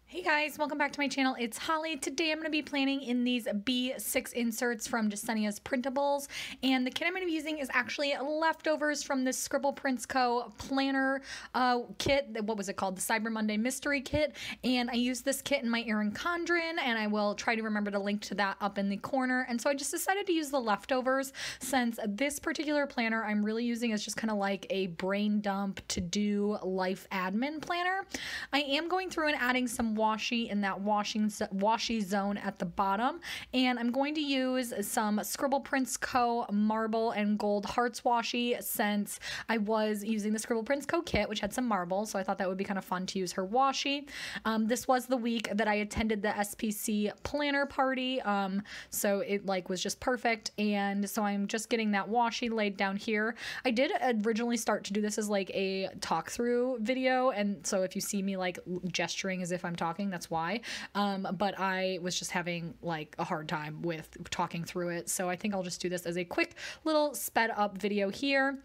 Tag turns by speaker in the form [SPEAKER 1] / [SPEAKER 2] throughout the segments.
[SPEAKER 1] Hey guys, welcome back to my channel. It's Holly. Today I'm going to be planning in these B6 inserts from Jesenia's Printables, and the kit I'm going to be using is actually leftovers from this Scribble Prints Co planner kit. What was it called? The Cyber Monday Mystery Kit. And I used this kit in my Erin Condren, and I will try to remember to link to that up in the corner. And so I just decided to use the leftovers since this particular planner I'm really using is just kind of like a brain dump to-do life admin planner. I am going through and adding some washi in that washi zone at the bottom, and I'm going to use some Scribble Prints Co marble and gold hearts washi since I was using the Scribble Prints Co kit, which had some marble, so I thought that would be kind of fun to use her washi. This was the week that I attended the SPC planner party, so it was just perfect, and so I'm just getting that washi laid down here. I did originally start to do this as like a talk through video, and so if you see me like gesturing as if I'm talking, that's why. But I was just having like a hard time with talking through it, so I think I'll just do this as a quick little sped up video here.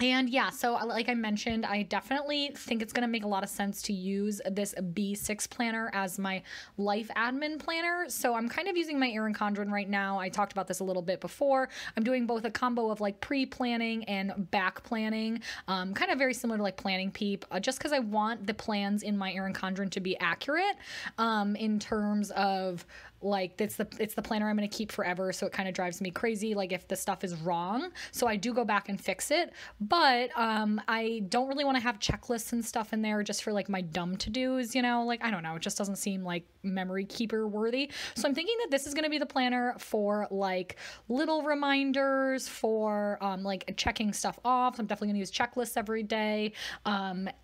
[SPEAKER 1] And yeah, so like I mentioned, I definitely think it's going to make a lot of sense to use this B6 planner as my life admin planner. So I'm kind of using my Erin Condren right now. I talked about this a little bit before. I'm doing both a combo of like pre-planning and back planning, kind of very similar to like Planning Peep, just because I want the plans in my Erin Condren to be accurate in terms of like it's the planner I'm going to keep forever, so it kind of drives me crazy like if the stuff is wrong. So I do go back and fix it, but I don't really want to have checklists and stuff in there just for like my dumb to-dos, you know, like I don't know, it just doesn't seem like memory keeper worthy. So I'm thinking that this is going to be the planner for like little reminders, for like checking stuff off. I'm definitely going to use checklists every day.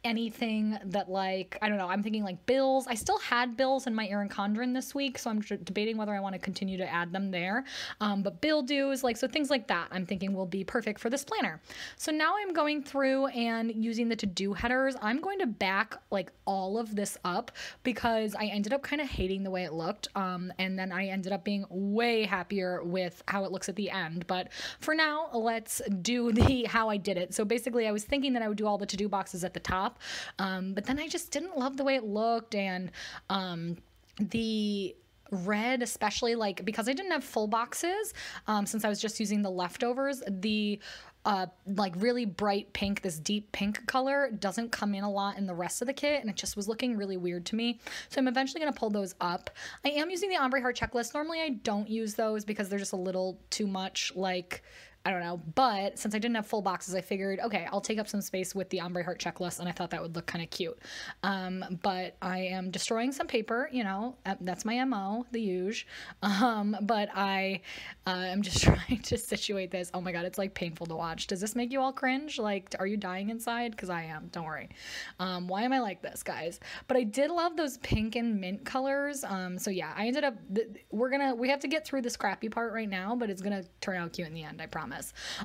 [SPEAKER 1] Anything that like, I don't know, I'm thinking like bills. I still had bills in my Erin Condren this week, so I'm debating whether I want to continue to add them there. But bill dues, like, so things like that I'm thinking will be perfect for this planner. So now I'm going through and using the to-do headers. I'm going to back like all of this up because I ended up kind of hating the way it looked. And then I ended up being way happier with how it looks at the end. But for now, let's do how I did it. So basically I was thinking that I would do all the to-do boxes at the top. But then I just didn't love the way it looked, and the red, especially like because I didn't have full boxes, since I was just using the leftovers, the like really bright pink, this deep pink color doesn't come in a lot in the rest of the kit, and it just was looking really weird to me. So I'm eventually going to pull those up. I am using the ombre heart checklist. Normally I don't use those because they're just a little too much, like, I don't know, but since I didn't have full boxes, I figured, okay, I'll take up some space with the ombre heart checklist, and I thought that would look kind of cute. But I am destroying some paper, you know, that's my MO, the usual. But I am just trying to situate this. Oh my God, it's like painful to watch. Does this make you all cringe? Like, are you dying inside? Because I am, don't worry. Why am I like this, guys? But I did love those pink and mint colors. So yeah, I ended up, we have to get through the scrappy part right now, but it's gonna turn out cute in the end, I promise.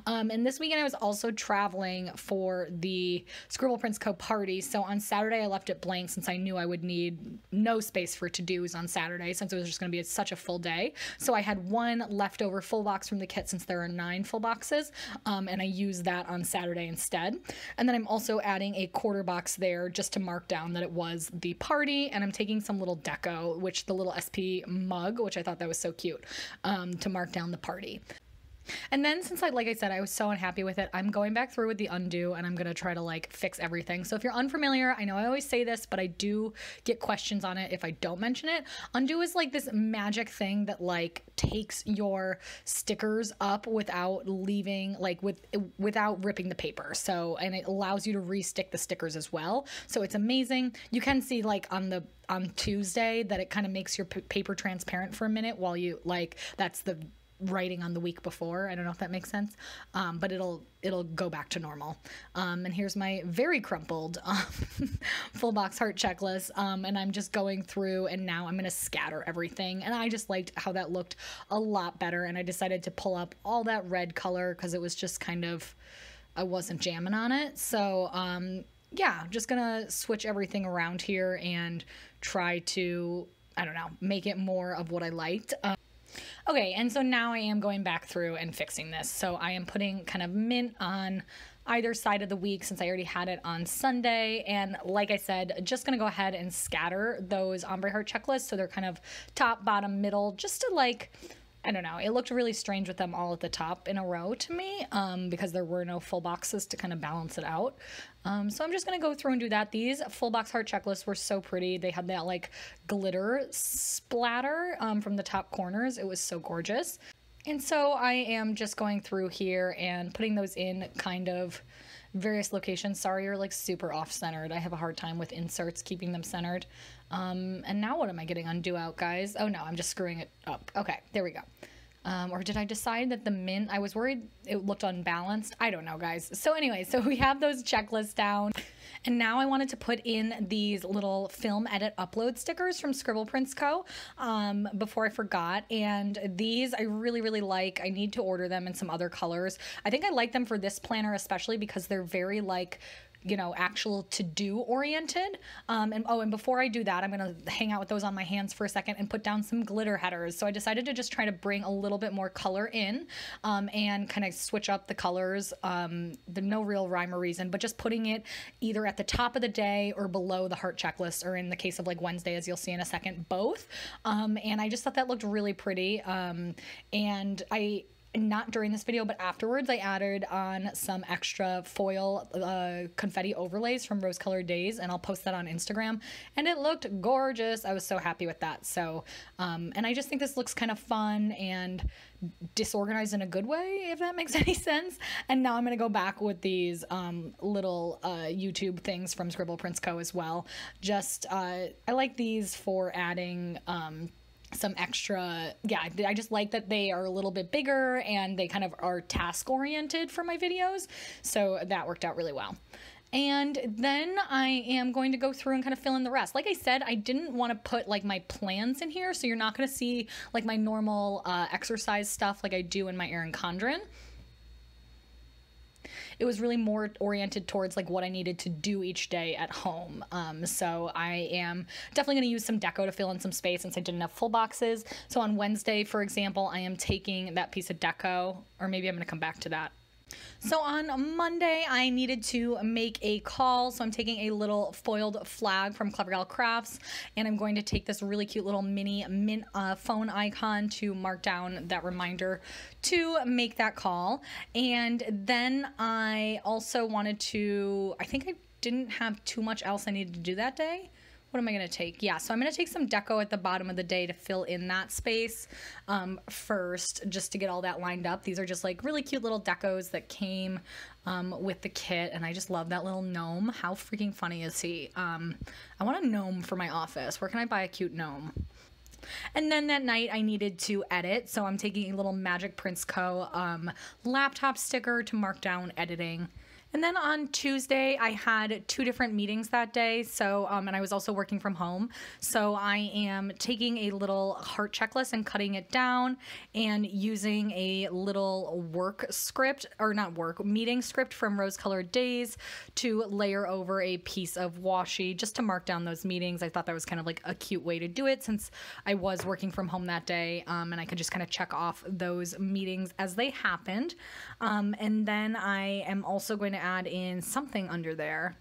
[SPEAKER 1] And this weekend I was also traveling for the Scribble Prints Co party. So on Saturday I left it blank since I knew I would need no space for to-dos on Saturday since it was just going to be such a full day. So I had one leftover full box from the kit since there are 9 full boxes, and I used that on Saturday instead. And then I'm also adding a quarter box there just to mark down that it was the party, and I'm taking some little deco, which the little SP mug, which I thought that was so cute, to mark down the party. And then since like I said, I was so unhappy with it, I'm going back through with the undo, and I'm going to try to like fix everything. So if you're unfamiliar, I know I always say this, but I do get questions on it if I don't mention it. Undo is like this magic thing that like takes your stickers up without leaving, like without ripping the paper. So, and it allows you to re-stick the stickers as well. So it's amazing. You can see like on Tuesday that it kind of makes your paper transparent for a minute while you like, that's the writing on the week before. I don't know if that makes sense, but it'll go back to normal. And here's my very crumpled full box heart checklist, and I'm just going through, and now I'm going to scatter everything, and I just liked how that looked a lot better, and I decided to pull up all that red color because it was just kind of, I wasn't jamming on it. So yeah, just gonna switch everything around here and try to, I don't know, make it more of what I liked. Okay, and so now I am going back through and fixing this. So I am putting kind of mint on either side of the week since I already had it on Sunday. And like I said, just gonna go ahead and scatter those ombre heart checklists so they're kind of top, bottom, middle, just to like, I don't know, it looked really strange with them all at the top in a row to me, because there were no full boxes to kind of balance it out. So I'm just going to go through and do that. These full box heart checklists were so pretty. They had that like glitter splatter from the top corners. It was so gorgeous. And so I am just going through here and putting those in kind of various locations. Sorry, you're like super off-centered. I have a hard time with inserts keeping them centered. And now what am I getting undo out, guys? Oh no, I'm just screwing it up. Okay, there we go. Or did I decide that the mint, I was worried it looked unbalanced. I don't know, guys. So anyway, so we have those checklists down. And now I wanted to put in these little film edit upload stickers from Scribble Prints Co. Before I forgot. And these I really, really like. I need to order them in some other colors. I think I like them for this planner especially because they're very like, you know, actual to-do oriented. And before I do that, I'm gonna hang out with those on my hands for a second and put down some glitter headers. So I decided to just try to bring a little bit more color in, and kind of switch up the colors. There's no real rhyme or reason, but just putting it either at the top of the day or below the heart checklist, or in the case of like Wednesday, as you'll see in a second, both. And I just thought that looked really pretty. And not during this video, but afterwards, I added on some extra foil confetti overlays from Rose Colored Days, and I'll post that on Instagram, and it looked gorgeous. I was so happy with that. So, and I just think this looks kind of fun and disorganized in a good way, if that makes any sense. And now I'm going to go back with these little YouTube things from Scribble Prints Co. as well. Just, I like these for adding some extra, yeah, I just like that they are a little bit bigger and they kind of are task oriented for my videos. So that worked out really well. And then I am going to go through and kind of fill in the rest. Like I said, I didn't want to put like my plans in here, so you're not going to see like my normal exercise stuff like I do in my Erin Condren. It was really more oriented towards like what I needed to do each day at home. So I am definitely going to use some deco to fill in some space since I didn't have full boxes. So on Wednesday, for example, I am taking that piece of deco, or maybe I'm going to come back to that. So on Monday, I needed to make a call. So I'm taking a little foiled flag from Clever Gal Crafts, and I'm going to take this really cute little mini mint phone icon to mark down that reminder to make that call. And then I also wanted to, I think I didn't have too much else I needed to do that day. What am I going to take? Yeah, so I'm going to take some deco at the bottom of the day to fill in that space first, just to get all that lined up. These are just like really cute little decos that came with the kit, and I just love that little gnome. How freaking funny is he? I want a gnome for my office. Where can I buy a cute gnome? And then that night I needed to edit, so I'm taking a little Magic Prints Co. Laptop sticker to mark down editing. And then on Tuesday, I had 2 different meetings that day. So, and I was also working from home. So I am taking a little heart checklist and cutting it down and using a little work script, or not work, meeting script from Rose Colored Days to layer over a piece of washi just to mark down those meetings. I thought that was kind of like a cute way to do it since I was working from home that day, and I could just kind of check off those meetings as they happened. And then I am also going to add in something under there.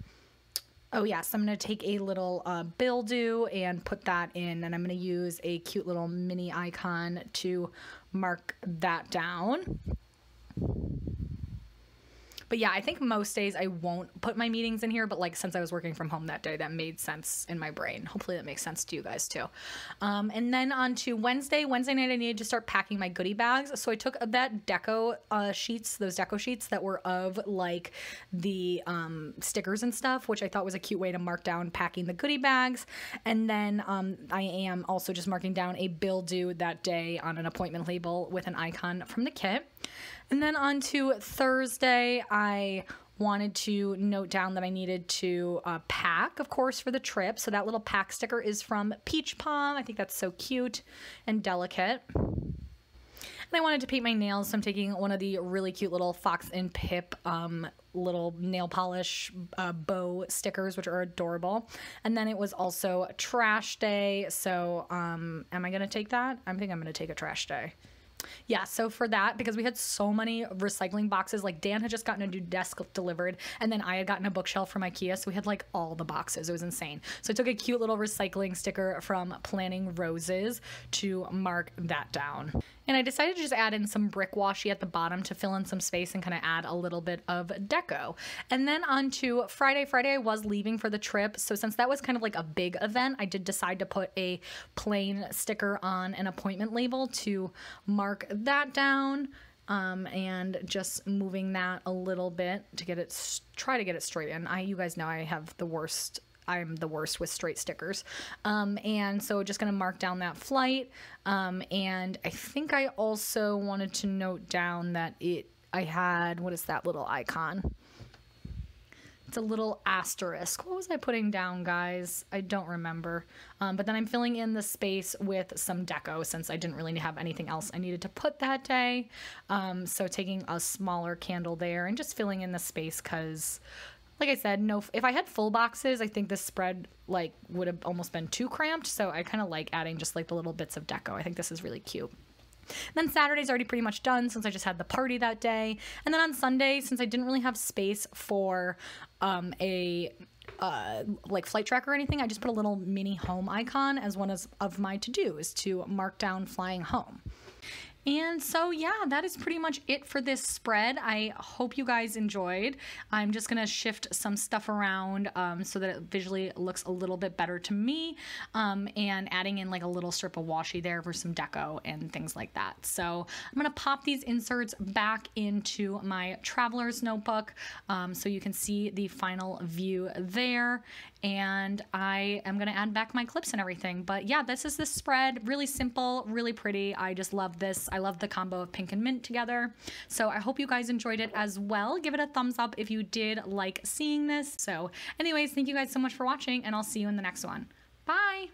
[SPEAKER 1] Oh yes, I'm going to take a little bill due and put that in, and I'm going to use a cute little mini icon to mark that down. But yeah, I think most days I won't put my meetings in here, but like since I was working from home that day, that made sense in my brain. Hopefully that makes sense to you guys too. And then on to Wednesday night, I needed to start packing my goodie bags. So I took that deco sheets, those deco sheets that were of like the stickers and stuff, which I thought was a cute way to mark down packing the goodie bags. And then I am also just marking down a bill due that day on an appointment label with an icon from the kit. And then on to Thursday, I wanted to note down that I needed to pack, of course, for the trip. So that little pack sticker is from Peach Palm. I think that's so cute and delicate. And I wanted to paint my nails, so I'm taking one of the really cute little Fox and Pip little nail polish bow stickers, which are adorable. And then it was also trash day, so am I going to take that? I think I'm going to take a trash day. Yeah, so for that, because we had so many recycling boxes, like Dan had just gotten a new desk delivered, and then I had gotten a bookshelf from IKEA, so we had like all the boxes. It was insane. So I took a cute little recycling sticker from Planning Roses to mark that down. And I decided to just add in some brick washi at the bottom to fill in some space and kind of add a little bit of deco. And then on to Friday. Friday I was leaving for the trip, so since that was kind of like a big event, I did decide to put a plain sticker on an appointment label to mark that down. And just moving that a little bit to get it, try to get it straight in. You guys know I have the worst. I'm the worst with straight stickers. And so just going to mark down that flight. And I think I also wanted to note down that I had, what is that little icon? It's a little asterisk. What was I putting down, guys? I don't remember. But then I'm filling in the space with some deco since I didn't really have anything else I needed to put that day. So taking a smaller candle there and just filling in the space because, like I said, if I had full boxes, I think this spread like would have almost been too cramped. So I kind of like adding just like the little bits of deco. I think this is really cute. Then Saturday's already pretty much done since I just had the party that day. And then on Sunday, since I didn't really have space for like flight tracker or anything, I just put a little mini home icon as one of my to-dos to mark down flying home. And so, yeah, that is pretty much it for this spread. I hope you guys enjoyed. I'm just going to shift some stuff around so that it visually looks a little bit better to me, and adding in like a little strip of washi there for some deco and things like that. So I'm going to pop these inserts back into my traveler's notebook so you can see the final view there. And I am going to add back my clips and everything. But yeah, this is the spread. Really simple, really pretty. I just love this. I love the combo of pink and mint together. So I hope you guys enjoyed it as well. Give it a thumbs up if you did like seeing this. So anyways, thank you guys so much for watching, and I'll see you in the next one. Bye!